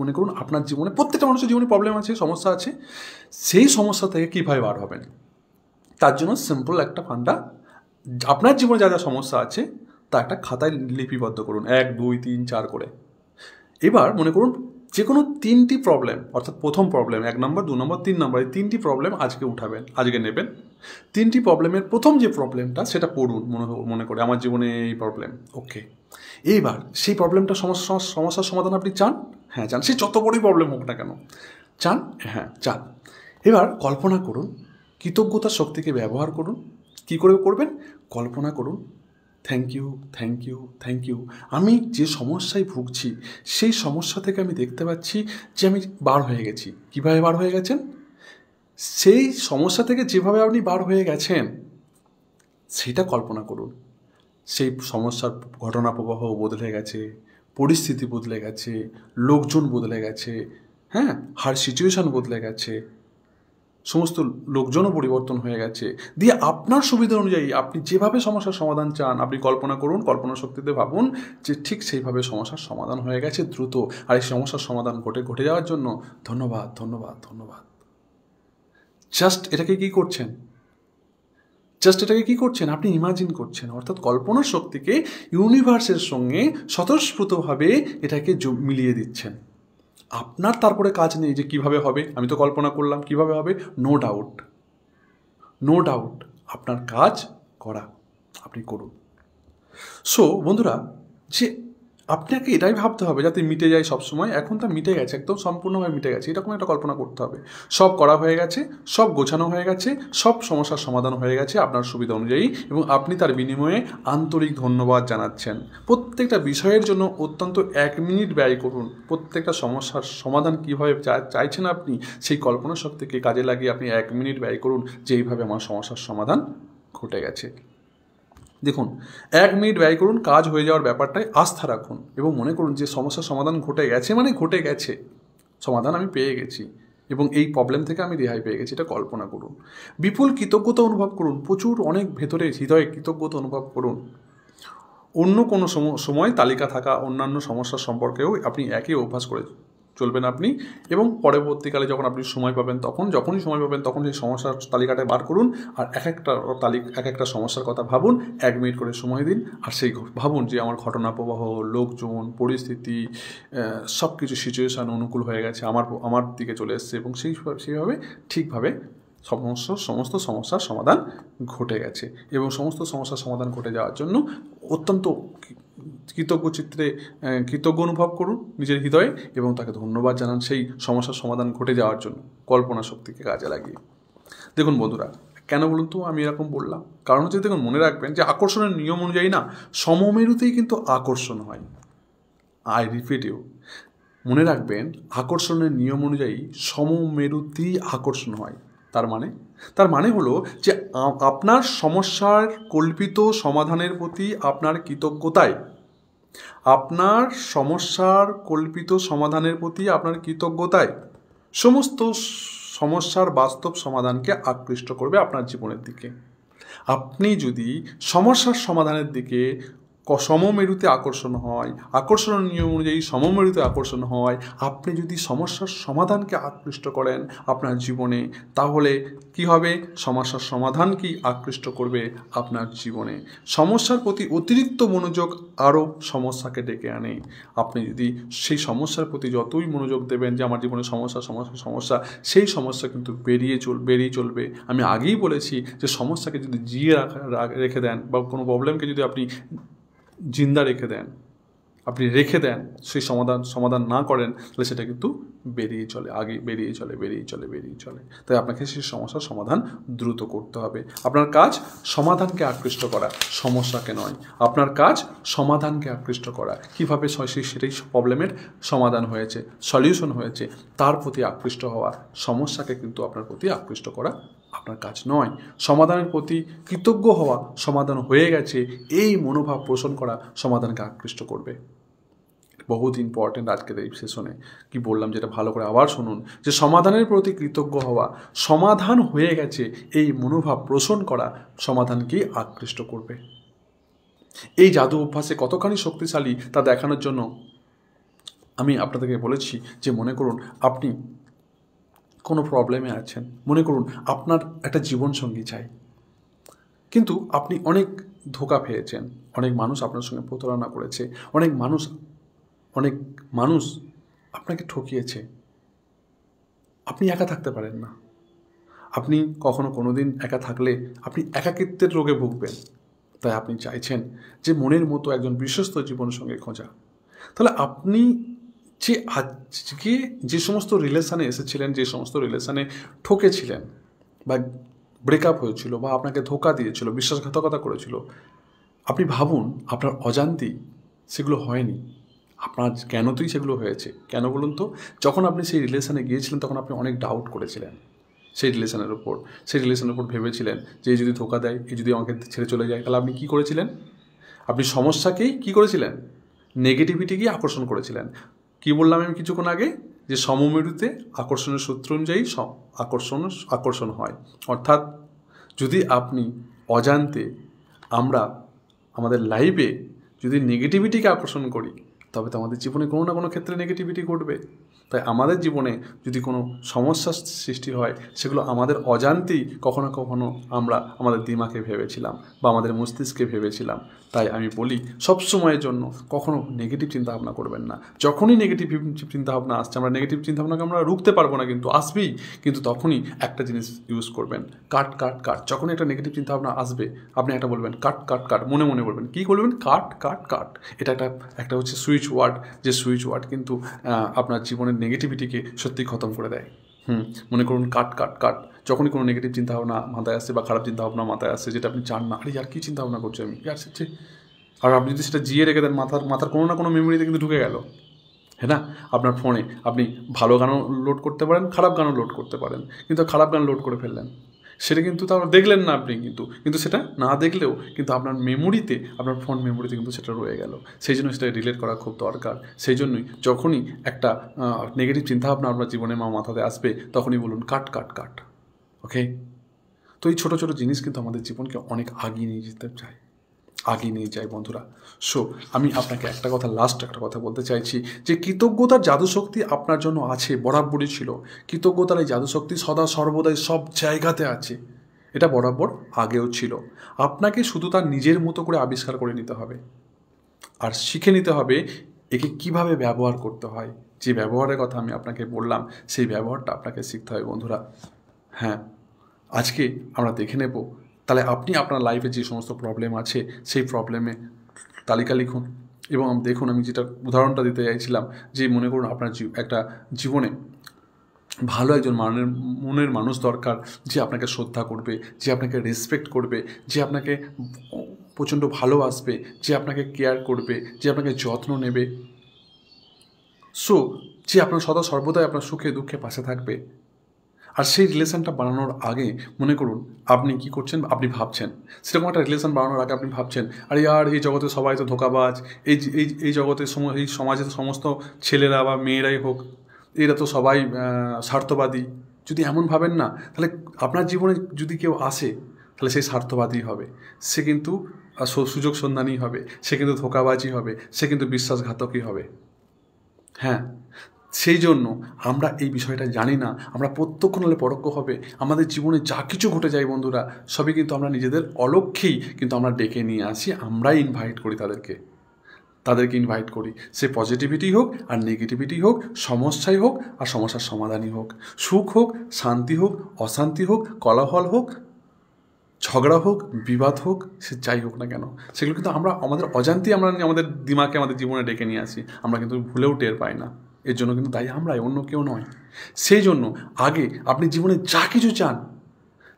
মনে করুন আপনার জীবনে, প্রত্যেকটা মানুষের জীবনে প্রবলেম আছে, সমস্যা আছে। সেই সমস্যা থেকে কীভাবে বার হবেন তার জন্য সিম্পল একটা ফান্ডা, আপনার জীবনে যা যা সমস্যা আছে তা একটা খাতায় লিপিবদ্ধ করুন, 1, 2, 3, 4 করে। এবার মনে করুন যে কোনো 3টি প্রবলেম, অর্থাৎ প্রথম প্রবলেম 1 নম্বর, 2 নম্বর, 3 নম্বর, এই 3টি প্রবলেম আজকে উঠাবেন, আজকে নেবেন। 3টি প্রবলেমের প্রথম যে প্রবলেমটা সেটা পড়ুন মনে করে আমার জীবনে এই প্রবলেম। ওকে, এইবার সেই প্রবলেমটা সমস্যার সমাধান আপনি চান? হ্যাঁ চান। সে যত বড়ই প্রবলেম হোক না কেন চান? হ্যাঁ চান। এবার কল্পনা করুন, কৃতজ্ঞতার শক্তিকে ব্যবহার করুন। কি করে করবেন? কল্পনা করুন, thank you, thank you, thank you. আমি যে সমস্যায় ভুগছি সেই সমস্যা থেকে আমি দেখতে পাচ্ছি যে আমি বার হয়ে গেছি। কীভাবে বার হয়ে গেছেন? সেই সমস্যা থেকে যেভাবে আপনি বার হয়ে গেছেন সেটা কল্পনা করুন। সেই সমস্যার ঘটনা প্রবাহ বদলে গেছে, পরিস্থিতি বদলে গেছে, লোকজন বদলে গেছে, হ্যাঁ সিচুয়েশান বদলে গেছে, সমস্ত লোকজনও পরিবর্তন হয়ে গেছে। দিয়ে আপনার সুবিধা অনুযায়ী আপনি যেভাবে সমস্যার সমাধান চান আপনি কল্পনা করুন, কল্পনা শক্তিতে ভাবুন যে ঠিক সেইভাবে সমস্যার সমাধান হয়ে গেছে দ্রুত। আর এই সমস্যার সমাধান ঘটে যাওয়ার জন্য ধন্যবাদ, ধন্যবাদ, ধন্যবাদ। জাস্ট এটাকে কি করছেন? আপনি ইমাজিন করছেন, অর্থাৎ কল্পনার শক্তিকে ইউনিভার্সের সঙ্গে স্বতঃস্ফূর্তভাবে এটাকে মিলিয়ে দিচ্ছেন। আপনার তারপরে কাজ নেই যে কিভাবে হবে, আমি তো কল্পনা করলাম কিভাবে হবে। নো ডাউট আপনার কাজ করা, আপনি করুন। সো বন্ধুরা, যে আপনাকে এটাই ভাবতে হবে যাতে মিটে যায় সবসময়। এখন তা মিটে গেছে, একদম সম্পূর্ণভাবে মিটে গেছে, এরকম একটা কল্পনা করতে হবে। সব করা হয়ে গেছে, সব গোছানো হয়ে গেছে, সব সমস্যার সমাধান হয়ে গেছে আপনার সুবিধা অনুযায়ী, এবং আপনি তার বিনিময়ে আন্তরিক ধন্যবাদ জানাচ্ছেন। প্রত্যেকটা বিষয়ের জন্য অত্যন্ত 1 মিনিট ব্যয় করুন। প্রত্যেকটা সমস্যার সমাধান কীভাবে চাইছেন আপনি সেই কল্পনা শক্তিকে কাজে লাগিয়ে আপনি 1 মিনিট ব্যয় করুন যে এইভাবে আমার সমস্যার সমাধান ঘটে গেছে। দেখুন 1 মিনিট ব্যয় করুন, কাজ হয়ে যাওয়ার ব্যাপারটায় আস্থা রাখুন এবং মনে করুন যে সমস্যার সমাধান ঘটে গেছে, সমাধান আমি পেয়ে গেছি এবং এই প্রবলেম থেকে আমি রেহাই পেয়ে গেছি, এটা কল্পনা করুন। বিপুল কৃতজ্ঞতা অনুভব করুন, প্রচুর অনেক ভেতরে হৃদয়ে কৃতজ্ঞতা অনুভব করুন। অন্য কোনো সময় তালিকা থাকা অন্যান্য সমস্যার সম্পর্কেও আপনি একই অভ্যাস করে চলবেন আপনি, এবং পরবর্তীকালে যখন আপনি সময় পাবেন যখনই সময় পাবেন তখন সেই সমস্যার তালিকাটা বার করুন আর এক একটা সমস্যার কথা ভাবুন, 1 মিনিট করে সময় দিন। আর সেই ভাবুন যে আমার ঘটনা প্রবাহ, লোকজন, পরিস্থিতি, সব কিছু সিচুয়েশান অনুকূল হয়ে গেছে, আমার দিকে চলে এসছে এবং সেইভাবে ঠিকভাবে সমস্ত সমস্যার সমাধান ঘটে গেছে। এবং সমস্ত সমস্যার সমাধান ঘটে যাওয়ার জন্য অত্যন্ত কৃতজ্ঞ অনুভব করুন নিজের হৃদয়ে এবং তাকে ধন্যবাদ জানান সেই সমস্যার সমাধান ঘটে যাওয়ার জন্য কল্পনা শক্তিকে কাজে লাগিয়ে। দেখুন বন্ধুরা, কেন বলুন তো আমি এরকম বললাম? কারণ হচ্ছে দেখুন, মনে রাখবেন যে আকর্ষণের নিয়ম অনুযায়ী না সমমেরুতেই কিন্তু আকর্ষণ হয়। আই রিপিট ইউ, মনে রাখবেন আকর্ষণের নিয়ম অনুযায়ী সমমেরুতেই আকর্ষণ হয়। তার মানে হলো যে আপনার সমস্যার কল্পিত সমাধানের প্রতি আপনার কৃতজ্ঞতায় সমস্ত সমস্যার বাস্তব সমাধানকে আকৃষ্ট করবে আপনার জীবনের দিকে। আপনি যদি সমস্যার সমাধানের দিকে সমমেরুতে আকর্ষণ হয়, আকর্ষণের নিয়ম অনুযায়ী সমমেরুতে আকর্ষণ হয়, আপনি যদি সমস্যার সমাধানকে আকৃষ্ট করেন আপনার জীবনে, তাহলে কি হবে? সমস্যার সমাধানকেই আকৃষ্ট করবে আপনার জীবনে। সমস্যার প্রতি অতিরিক্ত মনোযোগ আরও সমস্যাকে ডেকে আনে। আপনি যদি সেই সমস্যার প্রতি যতই মনোযোগ দেবেন যে আমার জীবনে সমস্যা সমস্যা সমস্যা, সেই সমস্যা কিন্তু বেরিয়ে চলবে। আমি আগেই বলেছি যে সমস্যাকে যদি জিয়ে রেখে দেন বা কোনো প্রবলেমকে যদি আপনি জিন্দা রেখে দেন সেই সমাধান না করেন, তাহলে সেটা কিন্তু বেরিয়ে চলে। তাই আপনাকে সেই সমস্যার সমাধান দ্রুত করতে হবে। আপনার কাজ সমাধানকে আকৃষ্ট করা, সমস্যাকে নয়। আপনার কাজ সমাধানকে আকৃষ্ট করা। কীভাবে সেটাই প্রবলেমের সমাধান হয়েছে, সলিউশন হয়েছে, তার প্রতি আকৃষ্ট হওয়া। সমস্যাকে কিন্তু আপনার প্রতি আকৃষ্ট করা আপনার কাজ নয়। সমাধানের প্রতি কৃতজ্ঞ হওয়া, সমাধান হয়ে গেছে এই মনোভাব পোষণ করা সমাধানকে আকৃষ্ট করবে। বহুত ইম্পর্টেন্ট আজকের এই সেশনে কি বললাম, যেটা ভালো করে আবার শুনুন, যে সমাধানের প্রতি কৃতজ্ঞ হওয়া, সমাধান হয়ে গেছে এই মনোভাব পোষণ করা সমাধানকেই আকৃষ্ট করবে। এই জাদু অভ্যাসে কতখানি শক্তিশালী তা দেখানোর জন্য আমি আপনাদেরকে বলেছি যে মনে করুন আপনি কোনো প্রবলেমে আছেন, মনে করুন আপনার একটা জীবনসঙ্গী চাই, কিন্তু আপনি অনেক ধোঁকা পেয়েছেন, অনেক মানুষ আপনার সঙ্গে প্রতারণা করেছে, অনেক মানুষ আপনাকে ঠকিয়েছে। আপনি একা থাকতে পারেন না। আপনি কোনোদিন একা থাকলে আপনি একাকিত্বের রোগে ভুগবেন। তাই আপনি চাইছেন যে মনের মতো একজন বিশ্বস্ত জীবনসঙ্গী খোঁজা। তাহলে আপনি যে আজকে যে সমস্ত রিলেশানে এসেছিলেন, যে সমস্ত রিলেশানে ঠকেছিলেন বা ব্রেকআপ হয়েছিল বা আপনাকে ধোঁকা দিয়েছিল, বিশ্বাসঘাতকতা করেছিল, আপনি ভাবুন আপনার অজান্তেই সেগুলো হয়নি, আপনার জ্ঞানতেই সেগুলো হয়েছে। কেন বলুন তো? যখন আপনি সেই রিলেশানে গিয়েছিলেন তখন আপনি অনেক ডাউট করেছিলেন সেই রিলেশনের উপর ভেবেছিলেন যে এই যদি ধোঁকা দেয়, এই যদি আমাকে ছেড়ে চলে যায়, তাহলে আপনি কী করেছিলেন? আপনি সমস্যাকেই কী করেছিলেন? নেগেটিভিটিকেই আকর্ষণ করেছিলেন। কি বললাম আমি কিছুক্ষণ আগে? যে সমমেরুতে আকর্ষণের সূত্র অনুযায়ী আকর্ষণ হয়। অর্থাৎ যদি আপনি অজান্তে আমাদের লাইফে যদি নেগেটিভিটিকে আকর্ষণ করি, তবে তো আমাদের জীবনে কোনো না কোনো ক্ষেত্রে নেগেটিভিটি ঘটবে। তাই আমাদের জীবনে যদি কোনো সমস্যার সৃষ্টি হয়, সেগুলো আমাদের অজান্তেই কখনো কখনো আমরা আমাদের দিমাগে ভেবেছিলাম বা আমাদের মস্তিষ্কে ভেবেছিলাম। তাই আমি বলি সবসময়ের জন্য কখনো নেগেটিভ চিন্তাভাবনা করবেন না। যখনই নেগেটিভ চিন্তাভাবনা আসছে, আমরা নেগেটিভ চিন্তাভাবনাকে আমরা রুখতে পারবো না, কিন্তু আসবেই। কিন্তু তখনই একটা জিনিস ইউজ করবেন, কাট। যখনই একটা নেগেটিভ চিন্তাভাবনা আসবে, আপনি একটা বলবেন কাট, মনে মনে বলবেন। কী করবেন? কাট। এটা একটা হচ্ছে সুইচ ওয়ার্ড, যে সুইচ ওয়ার্ড কিন্তু আপনার জীবনের নেগেটিভিটিকে সত্যি খতম করে দেয়। মনে করুন কাট। যখনই কোনো নেগেটিভ চিন্তাভাবনা মাথায় আসছে বা খারাপ চিন্তাভাবনা মাথায় আসছে, যেটা আপনি চান না, আরে আর কী চিন্তাভাবনা করছি আমি, আর আপনি যদি সেটা জিয়ে রেখে দেন, মাথার কোনো না কোনো মেমোরিতে কিন্তু ঢুকে গেল। হ্যাঁ না? আপনার ফোনে আপনি ভালো গানও লোড করতে পারেন, খারাপ গানও লোড করতে পারেন, কিন্তু খারাপ গান লোড করে ফেললেন, সেটা কিন্তু তাও দেখলেন না আপনি, কিন্তু সেটা না দেখলেও কিন্তু আপনার মেমোরিতে, আপনার ফোন মেমোরিতে কিন্তু সেটা রয়ে গেল। সেই জন্য সেটা ডিলিট করা খুব দরকার। সেই জন্যই যখনই একটা নেগেটিভ চিন্তাভাবনা আপনার জীবনে মাথাতে আসবে, তখনই বলুন কাট। ওকে? তো এই ছোটো ছোটো জিনিস কিন্তু আমাদের জীবনকে অনেক আগিয়ে নিয়ে যায় বন্ধুরা। সো আমি আপনাকে লাস্ট একটা কথা বলতে চাইছি, যে কৃতজ্ঞতার জাদুশক্তি আপনার জন্য আছে, বরাবরই ছিল। কৃতজ্ঞতার এই জাদুশক্তি সদা সর্বদাই সব জায়গাতে আছে। এটা বরাবর আগেও ছিল। আপনাকে শুধু তার নিজের মতো করে আবিষ্কার করে নিতে হবে, আর শিখে নিতে হবে একে কিভাবে ব্যবহার করতে হয়। যে ব্যবহারের কথা আমি আপনাকে বললাম, সেই ব্যবহারটা আপনাকে শিখতে হয় বন্ধুরা। হ্যাঁ, আজকে আমরা দেখে নেব, তাহলে আপনি আপনার লাইফে যে সমস্ত প্রবলেম আছে সেই প্রবলেমে তালিকা লিখুন, এবং দেখুন আমি যেটা উদাহরণটা দিতে চাইছিলাম, যে মনে করুন আপনার একটা জীবনে ভালো একজন মনের মানুষ দরকার, যে আপনাকে শ্রদ্ধা করবে, যে আপনাকে রেসপেক্ট করবে, যে আপনাকে প্রচণ্ড ভালোবাসবে, যে আপনাকে কেয়ার করবে, যে আপনাকে যত্ন নেবে, যে আপনার সদা সর্বদাই আপনার সুখে দুঃখে পাশে থাকবে। আর সেই রিলেশনটা বানানোর আগে মনে করুন আপনি কী করছেন, আপনি ভাবছেন সেরকম একটা রিলেশন বানানোর আগে আপনি ভাবছেন, আরে আর এই জগতে সবাই তো ধোঁকাবাজ, এই জগতে এই সমাজে সমস্ত ছেলেরা বা মেয়েরাই হোক, এরা তো সবাই স্বার্থবাদী, যদি এমন ভাবেন না, তাহলে আপনার জীবনে যদি কেউ আসে তাহলে সেই স্বার্থবাদী হবে, সে কিন্তু সুযোগ সন্ধানী হবে, সে কিন্তু ধোঁকাবাজি হবে, সে কিন্তু বিশ্বাসঘাতকই হবে। হ্যাঁ, সেই জন্য আমরা এই বিষয়টা জানি না, আমরা প্রত্যক্ষ নাহলে পরোক্ষভাবে আমাদের জীবনে যা কিছু ঘটে যায় বন্ধুরা, সবই কিন্তু আমরা নিজেদের অলক্ষ্যেই কিন্তু আমরা ডেকে নিয়ে আসি, আমরাই ইনভাইট করি তাদেরকে ইনভাইট করি। সে পজিটিভিটি হোক আর নেগেটিভিটি হোক, সমস্যাই হোক আর সমস্যার সমাধানই হোক, সুখ হোক, শান্তি হোক, অশান্তি হোক, কোলাহল হোক, ঝগড়া হোক, বিবাদ হোক, সে যাই হোক না কেন, সেগুলো কিন্তু আমরা আমাদের অজান্তেই আমরা আমাদের দিমাগকে আমাদের জীবনে ডেকে নিয়ে আসি, আমরা কিন্তু ভুলেও টের পাই না। এর জন্য কিন্তু দায়ী আমরাই, অন্য কেউ নয়। সেই জন্য আগে আপনি জীবনে যা কিছু চান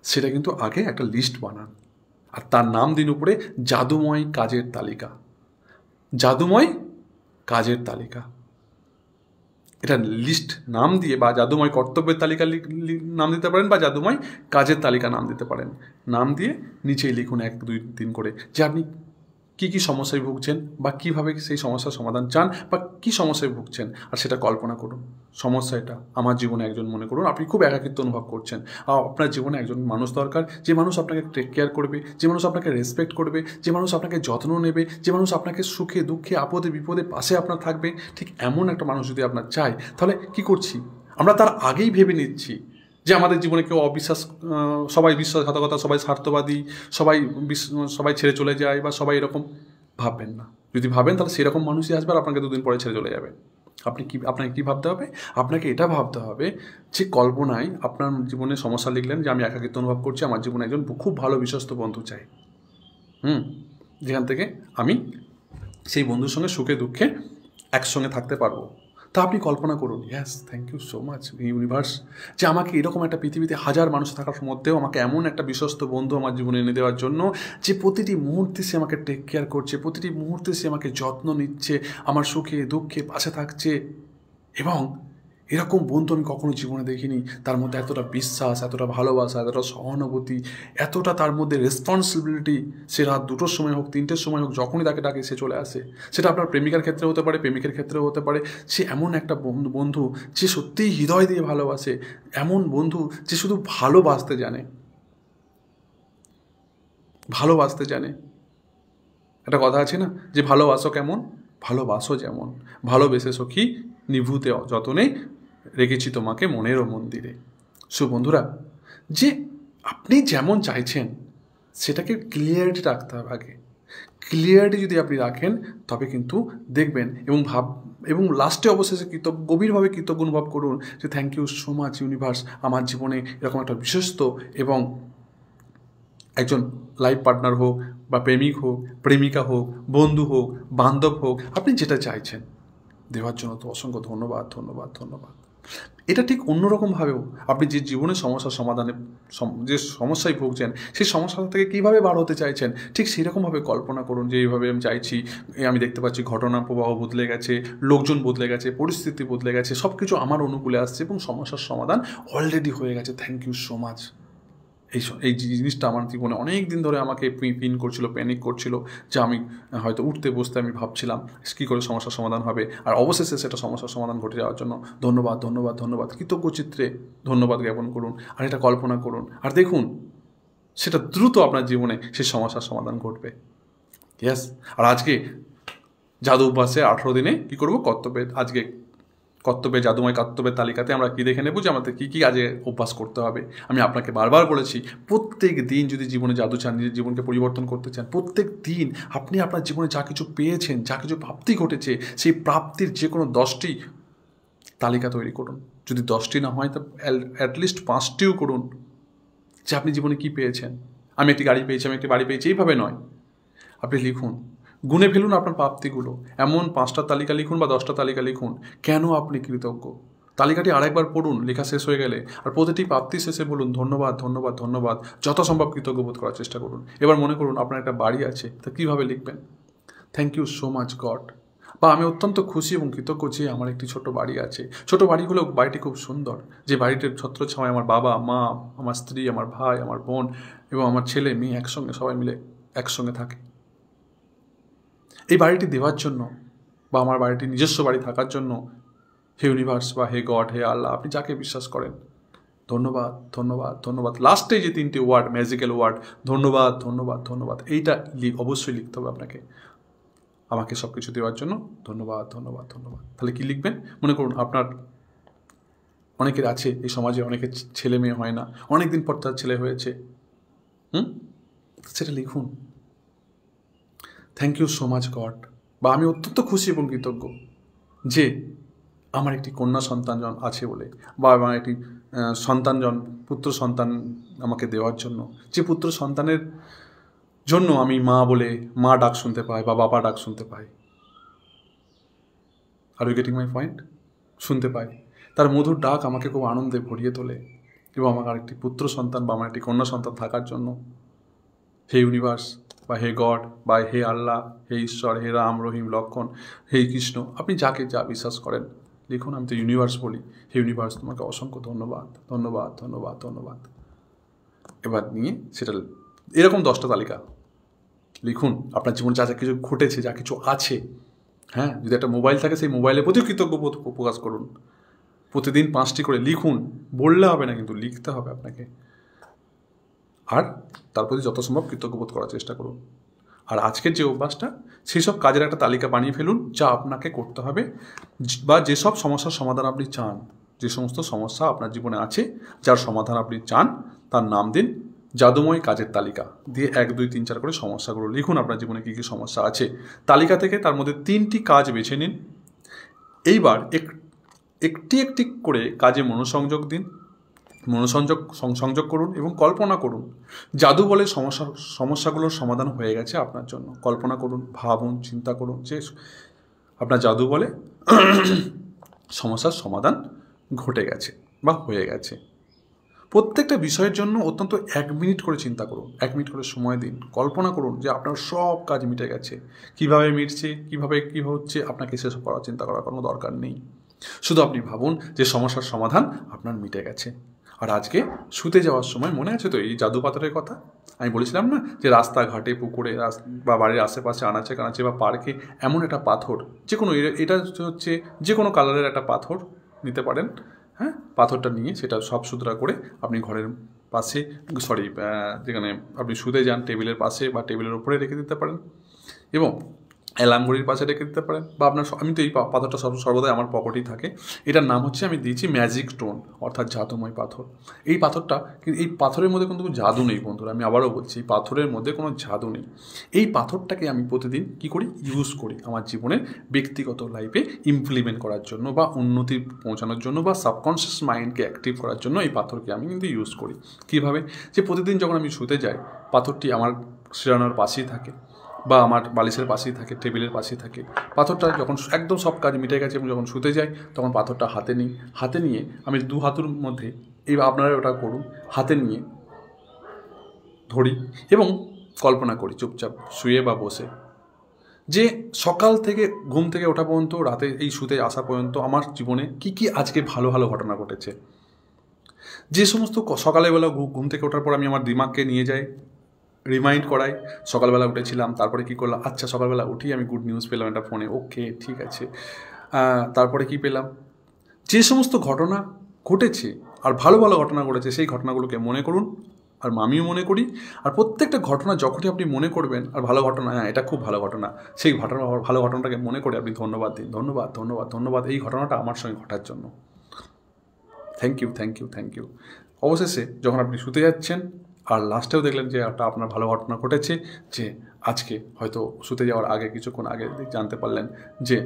সেটা কিন্তু আগে একটা লিস্ট বানান, আর তার নাম দিন উপরে জাদুময় কাজের তালিকা। জাদুময় কাজের তালিকা, এটা লিস্ট নাম দিয়ে, বা জাদুময় কর্তব্যের তালিকা নাম দিতে পারেন, বা জাদুময় কাজের তালিকা নাম দিতে পারেন। নাম দিয়ে নিচেই লিখুন 1, 2, 3 করে যে আপনি কী কী সমস্যায় ভুগছেন, বা কীভাবে সেই সমস্যার সমাধান চান, বা কী সমস্যায় ভুগছেন, আর সেটা কল্পনা করুন। সমস্যা এটা, আমার জীবনে একজন, মনে করুন আপনি খুব একাকিত্ব অনুভব করছেন, আর আপনার জীবনে একজন মানুষ দরকার, যে মানুষ আপনাকে টেক কেয়ার করবে, যে মানুষ আপনাকে রেসপেক্ট করবে, যে মানুষ আপনাকে যত্ন নেবে, যে মানুষ আপনাকে সুখে দুঃখে আপদে বিপদে পাশে আপনার থাকবে। ঠিক এমন একটা মানুষ যদি আপনার চাই, তাহলে কি করছি আমরা, তার আগেই ভেবে নিচ্ছি যে আমাদের জীবনে কেউ অবিশ্বাস, সবাই বিশ্বাসঘাতকতা, সবাই স্বার্থবাদী, সবাই ছেড়ে চলে যায়, বা সবাই এরকম ভাববেন না। যদি ভাবেন তাহলে সেরকম মানুষই আসবে আর আপনাকে 2 দিন পরে ছেড়ে চলে যাবে। আপনাকে কী ভাবতে হবে? আপনাকে এটা ভাবতে হবে যে কল্পনায় আপনার জীবনে সমস্যা লিখলেন যে আমি একাকিত্ব অনুভব করছি, আমার জীবনে একজন খুব ভালো বিশ্বস্ত বন্ধু চাই, যেখান থেকে আমি সেই বন্ধুর সঙ্গে সুখে দুঃখে একসঙ্গে থাকতে পারবো। তা আপনি কল্পনা করুন, yes, thank you so much universe, যে আমাকে এরকম একটা পৃথিবীতে হাজার মানুষ থাকার মধ্যেও আমাকে এমন একটা বিশ্বস্ত বন্ধু আমার জীবনে এনে দেওয়ার জন্য, যে প্রতিটি মুহূর্তে সে আমাকে টেক কেয়ার করছে, প্রতিটি মুহূর্তে সে আমাকে যত্ন নিচ্ছে, আমার সুখে দুঃখে পাশে থাকছে। এবং এরকম বন্ধু আমি কখনো জীবনে দেখিনি, তার মধ্যে এতটা বিশ্বাস, এতটা ভালোবাসা, এতটা সহানুভূতি, এতটা তার মধ্যে রেসপন্সিবিলিটি। সে রাত 2টোর সময় হোক, 3টের সময় হোক, যখনই তাকে ডাকে সে চলে আসে। সেটা আপনার প্রেমিকার ক্ষেত্রে হতে পারে, প্রেমিকের ক্ষেত্রেও হতে পারে। সে এমন একটা বন্ধু যে সত্যিই হৃদয় দিয়ে ভালোবাসে, এমন বন্ধু যে শুধু ভালোবাসতে জানে। একটা কথা আছে না, যে ভালোবাসো কেমন, ভালোবাসো যেমন, ভালোবেসে সখী নিভূতে যতনে রেখেছি তোমাকে মনেরও মন্দিরে। বন্ধুরা, যে আপনি যেমন চাইছেন সেটাকে ক্লিয়ারিটি রাখতে হবে আগে। ক্লিয়ারিটি যদি আপনি রাখেন তবে কিন্তু দেখবেন, এবং লাস্টে অবশেষে গভীরভাবে কৃতজ্ঞ অনুভব করুন যে thank you so much universe, আমার জীবনে এরকম একটা বিশ্বস্ত এবং একজন লাইফ পার্টনার হোক, বা প্রেমিক হোক, প্রেমিকা হোক, বন্ধু হোক, বান্ধব হোক, আপনি যেটা চাইছেন দেওয়ার জন্য তো অসংখ্য ধন্যবাদ। এটা ঠিক অন্যরকমভাবেও আপনি যে জীবনের সমস্যার সমাধানে যে সমস্যায় ভুগছেন, সেই সমস্যা থেকে কীভাবে বার হতে চাইছেন, ঠিক সেরকমভাবে কল্পনা করুন যে এইভাবে আমি চাইছি, আমি দেখতে পাচ্ছি ঘটনা প্রবাহ বদলে গেছে, লোকজন বদলে গেছে, পরিস্থিতি বদলে গেছে, সব কিছু আমার অনুকূলে আসছে এবং সমস্যার সমাধান অলরেডি হয়ে গেছে। Thank you so much. এই জিনিসটা আমার জীবনে অনেক দিন ধরে আমাকে পিন করছিল, প্যানিক করছিল, যে আমি হয়তো উঠতে বসতে আমি ভাবছিলাম কী করে সমস্যার সমাধান হবে, আর অবশেষে সেটা সমস্যার সমাধান ঘটে যাওয়ার জন্য ধন্যবাদ, কৃতজ্ঞ চিত্রে ধন্যবাদ জ্ঞাপন করুন, আর এটা কল্পনা করুন, আর দেখুন সেটা দ্রুত আপনার জীবনে সেই সমস্যার সমাধান ঘটবে। ইয়েস। আর আজকে জাদু অভ্যাসে 18 দিনে কী করবো, জাদুময় কর্তব্যের তালিকাতে আমরা কী দেখে নেব যে আমাদের কী কী আজকে অভ্যাস করতে হবে। আমি আপনাকে বারবার বলেছি, প্রত্যেক দিন যদি জীবনে জাদু চান, নিজের জীবনকে পরিবর্তন করতে চান, প্রত্যেক দিন আপনি আপনার জীবনে যা কিছু পেয়েছেন, যা কিছু প্রাপ্তি ঘটেছে, সেই প্রাপ্তির যে কোনো 10টি তালিকা তৈরি করুন। যদি 10টি না হয় তো অ্যাটলিস্ট 5টিও করুন, যে আপনি জীবনে কী পেয়েছেন। আমি একটি গাড়ি পেয়েছি, আমি একটি বাড়ি পেয়েছি, এইভাবে নয়, আপনি লিখুন, গুনে ফেলুন আপনার প্রাপ্তিগুলো। এমন 5টা তালিকা লিখুন বা 10টা তালিকা লিখুন, কেন আপনি কৃতজ্ঞ। তালিকাটি আরেকবার পড়ুন লেখা শেষ হয়ে গেলে, আর প্রতিটি প্রাপ্তি শেষে বলুন ধন্যবাদ, যথাসম্ভব কৃতজ্ঞবোধ করার চেষ্টা করুন। এবার মনে করুন আপনার একটা বাড়ি আছে, তা কীভাবে লিখবেন? Thank you so much God, বা আমি অত্যন্ত খুশি এবং কৃতজ্ঞ যে আমার একটি ছোট বাড়ি আছে। ছোট বাড়ি হলেও বাড়িটি খুব সুন্দর, যে বাড়িটির ছত্রছায়ায় আমার বাবা মা, আমার স্ত্রী, আমার ভাই, আমার বোন এবং আমার ছেলে মেয়ে একসঙ্গে, সবাই মিলে একসঙ্গে থাকে। এই বাড়িটি দেওয়ার জন্য, বা আমার বাড়িটি নিজস্ব বাড়ি থাকার জন্য, হে ইউনিভার্স বা হে গড, হে আল্লাহ, আপনি যাকে বিশ্বাস করেন, ধন্যবাদ, ধন্যবাদ, ধন্যবাদ। লাস্টে যে 3টে ওয়ার্ড, ম্যাজিক্যাল ওয়ার্ড, ধন্যবাদ, ধন্যবাদ, ধন্যবাদ, এইটা অবশ্যই লিখতে হবে আপনাকে। আমাকে সব কিছু দেওয়ার জন্য ধন্যবাদ, ধন্যবাদ, ধন্যবাদ। তাহলে কি লিখবেন? মনে করুন আপনার অনেকের আছে এই সমাজে, অনেকের ছেলে মেয়ে হয় না, অনেক দিন পর তার ছেলে হয়েছে, সেটা লিখুন। Thank you so much God, বা আমি অত্যন্ত খুশি এবং কৃতজ্ঞ যে আমার একটি কন্যা সন্তান আছে বলে, বা আমার একটি পুত্র সন্তান আমাকে দেওয়ার জন্য, যে পুত্র সন্তানের জন্য আমি মা ডাক শুনতে পাই বা বাবা ডাক শুনতে পাই। Are you getting my point? শুনতে পাই, তার মধুর ডাক আমাকে খুব আনন্দে ভরিয়ে তোলে। এবং আমার একটি পুত্র সন্তান বা আমার একটি কন্যা সন্তান থাকার জন্য হে ইউনিভার্স বা হে গড বা হে আল্লাহ, হে ঈশ্বর, হে রাম, রহিম, লক্ষণ, হে কৃষ্ণ, আপনি যাকে যা বিশ্বাস করেন লিখুন। আমি তো ইউনিভার্স বলি। হে ইউনিভার্স, তোমাকে অসংখ্য ধন্যবাদ, ধন্যবাদ, ধন্যবাদ, ধন্যবাদ। এবার নিয়ে সেটা এরকম 10টা তালিকা লিখুন। আপনার জীবনে যা যা কিছু ঘটেছে, যা কিছু আছে, হ্যাঁ, যদি একটা মোবাইল থাকে সেই মোবাইলের প্রতিও কৃতজ্ঞবোধ প্রকাশ করুন। প্রতিদিন 5টি করে লিখুন। বললে হবে না, কিন্তু লিখতে হবে আপনাকে। আর তার প্রতি যত সম্ভব কৃতজ্ঞবোধ করার চেষ্টা করুন। আর আজকের যে অভ্যাসটা, সেই সব কাজের একটা তালিকা বানিয়ে ফেলুন যা আপনাকে করতে হবে, বা যেসব সমস্যার সমাধান আপনি চান, যে সমস্ত সমস্যা আপনার জীবনে আছে যার সমাধান আপনি চান, তার নাম দিন জাদুময় কাজের তালিকা দিয়ে 1, 2, 3, 4 করে সমস্যাগুলো লিখুন। আপনার জীবনে কী কী সমস্যা আছে তালিকা থেকে তার মধ্যে 3টি কাজ বেছে নিন। এইবার একটি একটি করে কাজে মনোসংযোগ দিন, সংযোগ করুন এবং কল্পনা করুন জাদু বলে সমস্যাগুলোর সমাধান হয়ে গেছে আপনার জন্য। কল্পনা করুন, ভাবুন, চিন্তা করুন যে আপনার জাদু বলে সমস্যার সমাধান ঘটে গেছে বা হয়ে গেছে। প্রত্যেকটা বিষয়ের জন্য অত্যন্ত 1 মিনিট করে চিন্তা করুন, 1 মিনিট করে সময় দিন। কল্পনা করুন যে আপনার সব কাজ মিটে গেছে। কীভাবে মিটছে, কীভাবে কী হচ্ছে, আপনাকে সেসব চিন্তা করার কোনো দরকার নেই। শুধু আপনি ভাবুন যে সমস্যার সমাধান আপনার মিটে গেছে। আর আজকে শুতে যাওয়ার সময় মনে আছে তো এই জাদু পাথরের কথা আমি বলেছিলাম না, যে রাস্তাঘাটে, পুকুরে বা বাড়ির আশেপাশে আনাচে কানাচে বা পার্কে এমন একটা পাথর, যে কোনো, এটা হচ্ছে যে কোনো কালারের একটা পাথর নিতে পারেন। হ্যাঁ, পাথরটা নিয়ে সেটা সব সুতরা করে আপনি ঘরের পাশে, যেখানে আপনি শুতে যান টেবিলের পাশে বা টেবিলের উপরে রেখে দিতে পারেন, এবং অ্যালার্ম ঘড়ির পাশে রেখে দিতে পারেন। বা আপনার, আমি তো এই পাথরটা সর্বদাই আমার পকেটেই থাকে। এটার নাম হচ্ছে, আমি দিয়েছি ম্যাজিক স্টোন, অর্থাৎ জাদুময় পাথর। এই পাথরটা, কিন্তু এই পাথরের মধ্যে কিন্তু জাদু নেই বন্ধুরা, আমি আবারও বলছি, এই পাথরের মধ্যে কোনো জাদু নেই। এই পাথরটাকে আমি প্রতিদিন কী করি, ইউজ করি আমার জীবনের ব্যক্তিগত লাইফে ইমপ্লিমেন্ট করার জন্য, বা উন্নতি পৌঁছানোর জন্য, বা সাবকনশিয়াস মাইন্ডকে অ্যাক্টিভ করার জন্য এই পাথরকে আমি কিন্তু ইউজ করি। কীভাবে? যে প্রতিদিন যখন আমি শুতে যাই, পাথরটি আমার সিরানোর পাশেই থাকে, বা আমার বালিশের পাশেই থাকে, টেবিলের পাশেই থাকে। পাথরটা যখন একদম সব কাজ মিটে গেছে এবং যখন শুতে যাই, তখন পাথরটা হাতে নিয়ে আমি 2 হাতের মধ্যে, এইবার আপনারা ওটা করুন, হাতে নিয়ে ধরি এবং কল্পনা করি চুপচাপ শুয়ে বা বসে, যে সকাল থেকে ঘুম থেকে ওঠা পর্যন্ত, রাতে এই শুতে আসা পর্যন্ত আমার জীবনে কী কী আজকে ভালো ভালো ঘটনা ঘটেছে। যে সমস্ত সকালবেলা ঘুম থেকে ওঠার পর আমি আমার দিমাগকে নিয়ে যাই, রিমাইন্ড করাই, সকালবেলা উঠেছিলাম, তারপরে কী করলাম, আচ্ছা সকালবেলা উঠি আমি গুড নিউজ পেলাম একটা ফোনে, ওকে ঠিক আছে। তারপরে কি পেলাম, যে সমস্ত ঘটনা ঘটেছে আর ভালো ভালো ঘটনা ঘটেছে, সেই ঘটনাগুলোকে মনে করুন, আর আমিও মনে করি। আর প্রত্যেকটা ঘটনা যখনই আপনি মনে করবেন, আর ভালো ঘটনা, হ্যাঁ এটা খুব ভালো ঘটনা, সেই ভালো ঘটনাটাকে মনে করে আপনি ধন্যবাদ দিন, ধন্যবাদ, ধন্যবাদ, ধন্যবাদ এই ঘটনাটা আমার সঙ্গে ঘটার জন্য, thank you, thank you, thank you. অবশেষে যখন আপনি শুতে যাচ্ছেন আর লাস্টেও দেখলেন যে একটা আপনার ভালো ঘটনা ঘটেছে, যে আজকে হয়তো শুতে যাওয়ার আগে, কিছুক্ষণ আগে জানতে পারলেন যে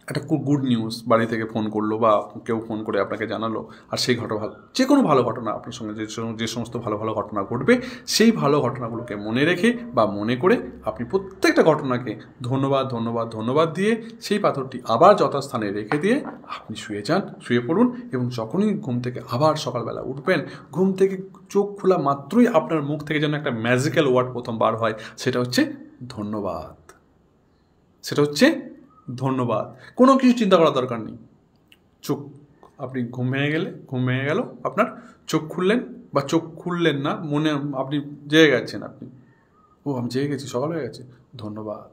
একটা গুড নিউজ, বাড়ি থেকে ফোন করলো বা কেউ ফোন করে আপনাকে জানালো, আর সেই ঘটনা, যে কোনো ভালো ঘটনা আপনার সঙ্গে যে সমস্ত ভালো ভালো ঘটনা ঘটবে, সেই ভালো ঘটনাগুলোকে মনে রেখে বা মনে করে আপনি প্রত্যেকটা ঘটনাকে ধন্যবাদ, ধন্যবাদ, ধন্যবাদ দিয়ে সেই পাথরটি আবার যথাস্থানে রেখে দিয়ে আপনি শুয়ে যান, শুয়ে পড়ুন। এবং যখনই ঘুম থেকে আবার সকালবেলা উঠবেন, ঘুম থেকে চোখ খোলা মাত্রই আপনার মুখ থেকে যেন একটা ম্যাজিক্যাল ওয়ার্ড প্রথম বার হয়, সেটা হচ্ছে ধন্যবাদ। সেটা হচ্ছে ধন্যবাদ। কোনো কিছু চিন্তা করার দরকার নেই। চোখ, আপনি ঘুম ভেঙে গেল আপনার, চোখ খুললেন বা চোখ খুললেন না, মনে আপনি জেগে গেছেন, আপনি আমি জেগে গেছি, সকাল হয়ে গেছে, ধন্যবাদ।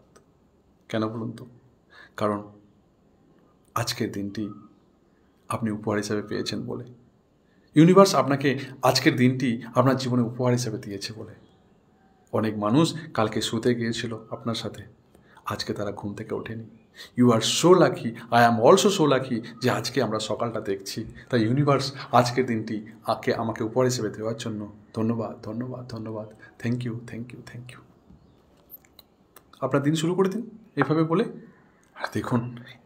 কেন বলুন তো? কারণ আজকের দিনটি আপনি উপহার হিসাবে পেয়েছেন বলে। ইউনিভার্স আপনাকে আজকের দিনটি আপনার জীবনে উপহার হিসেবে দিয়েছে বলে। অনেক মানুষ কালকে শুতে গিয়েছিল আপনার সাথে, আজকে তারা ঘুম থেকে ওঠেনি। You are so lucky, I am also so lucky যে আজকে আমরা সকালটা দেখছি। তাই ইউনিভার্স আজকের দিনটি আমাকে উপহার হিসেবে দেওয়ার জন্য ধন্যবাদ, ধন্যবাদ, ধন্যবাদ। Thank you, thank you, thank you. আপনার দিন শুরু করে দিন এভাবে বলে। আর দেখুন,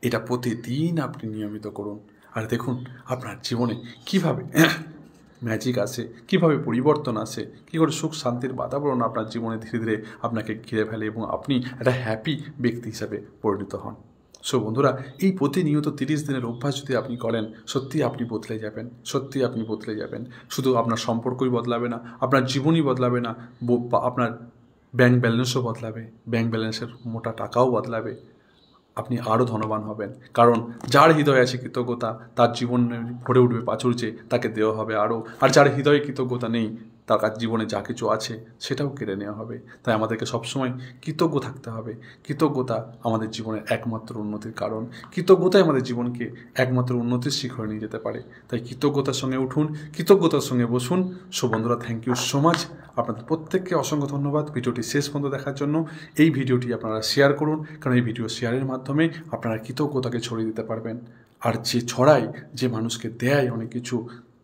এটা প্রতিদিন আপনি নিয়মিত করুন। আর দেখুন আপনার জীবনে কীভাবে ম্যাজিক আসে, কীভাবে পরিবর্তন আসে, কী করে সুখ শান্তির বাতাবরণ আপনার জীবনে ধীরে ধীরে আপনাকে ঘিরে ফেলে এবং আপনি একটা হ্যাপি ব্যক্তি হিসাবে পরিণত হন। সো বন্ধুরা, এই প্রতিনিয়ত 30 দিনের অভ্যাস যদি আপনি করেন, সত্যিই আপনি বদলে যাবেন, সত্যিই আপনি বদলে যাবেন। শুধু আপনার সম্পর্কই বদলাবে না, আপনার জীবনই বদলাবে না, আপনার ব্যাংক ব্যালেন্সও বদলাবে, ব্যাংক ব্যালেন্সের মোটা টাকাও বদলাবে। আপনি আরও ধনবান হবেন, কারণ যার হৃদয়ে আছে কৃতজ্ঞতা তার জীবন ভরে উঠবে প্রাচুর্যে, তাকে দেওয়া হবে আরও। আর যার হৃদয়ে কৃতজ্ঞতা নেই, তার কাছে জীবনে যা কিছু আছে সেটাও কেড়ে নেওয়া হবে। তাই আমাদেরকে সবসময় কৃতজ্ঞ থাকতে হবে। কৃতজ্ঞতা আমাদের জীবনের একমাত্র উন্নতির কারণ। কৃতজ্ঞতাই আমাদের জীবনকে একমাত্র উন্নতির শিখরে নিয়ে যেতে পারে। তাই কৃতজ্ঞতার সঙ্গে উঠুন, কৃতজ্ঞতার সঙ্গে বসুন। সো বন্ধুরা, থ্যাংক ইউ সো মাচ। আপনাদের প্রত্যেককে অসংখ্য ধন্যবাদ ভিডিওটি শেষ পর্যন্ত দেখার জন্য। এই ভিডিওটি আপনারা শেয়ার করুন, কারণ এই ভিডিও শেয়ারের মাধ্যমে আপনারা কৃতজ্ঞতাকে ছড়িয়ে দিতে পারবেন। আর যে ছড়ায়, যে মানুষকে দেয় অনেক কিছু,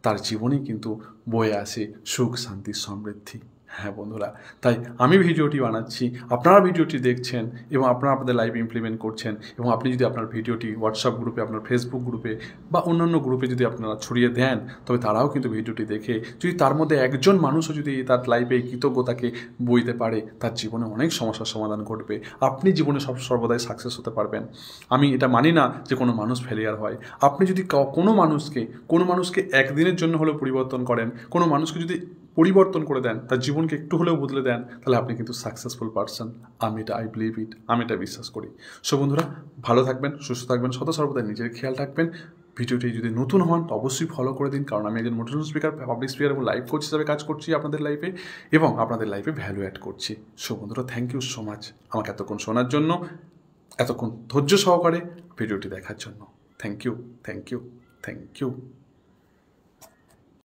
তার জীবনেই কিন্তু বয়ে আসে সুখ, শান্তি, সমৃদ্ধি। হ্যাঁ বন্ধুরা, তাই আমি ভিডিওটি বানাচ্ছি, আপনারা ভিডিওটি দেখছেন এবং আপনারা আপনাদের লাইফে ইমপ্লিমেন্ট করছেন। এবং আপনি যদি আপনার ভিডিওটি হোয়াটসঅ্যাপ গ্রুপে, আপনার ফেসবুক গ্রুপে বা অন্যান্য গ্রুপে যদি আপনারা ছড়িয়ে দেন, তবে তারাও কিন্তু ভিডিওটি দেখে যদি তার মধ্যে একজন মানুষও যদি তার লাইফে কৃতজ্ঞতাকে বইতে পারে, তার জীবনে অনেক সমস্যার সমাধান ঘটবে। আপনি জীবনে সর্বদাই সাকসেস হতে পারবেন। আমি এটা মানি না যে কোনো মানুষ ফেলিয়ার হয়। আপনি যদি কোনো মানুষকে একদিনের জন্য হলেও পরিবর্তন করেন, কোনো মানুষকে যদি পরিবর্তন করে দেন, তার জীবনকে একটু হলেও বদলে দেন, তাহলে আপনি কিন্তু successful person. I believe it, আমি এটা বিশ্বাস করি। সো বন্ধুরা, ভালো থাকবেন, সুস্থ থাকবেন, সর্বদা নিজের খেয়াল রাখবেন। ভিডিওটি যদি নতুন হন তো অবশ্যই ফলো করে দিন, কারণ আমি একজন মোটিভেশনাল স্পিকার, পাবলিক স্পিকার এবং লাইফ কোচ হিসাবে কাজ করছি আপনাদের লাইফে এবং আপনাদের লাইফে ভ্যালু অ্যাড করছি। সো বন্ধুরা, থ্যাংক ইউ সো মাচ আমাকে এতক্ষণ শোনার জন্য, এতক্ষণ ধৈর্য সহকারে ভিডিওটি দেখার জন্য। Thank you, thank you, thank you.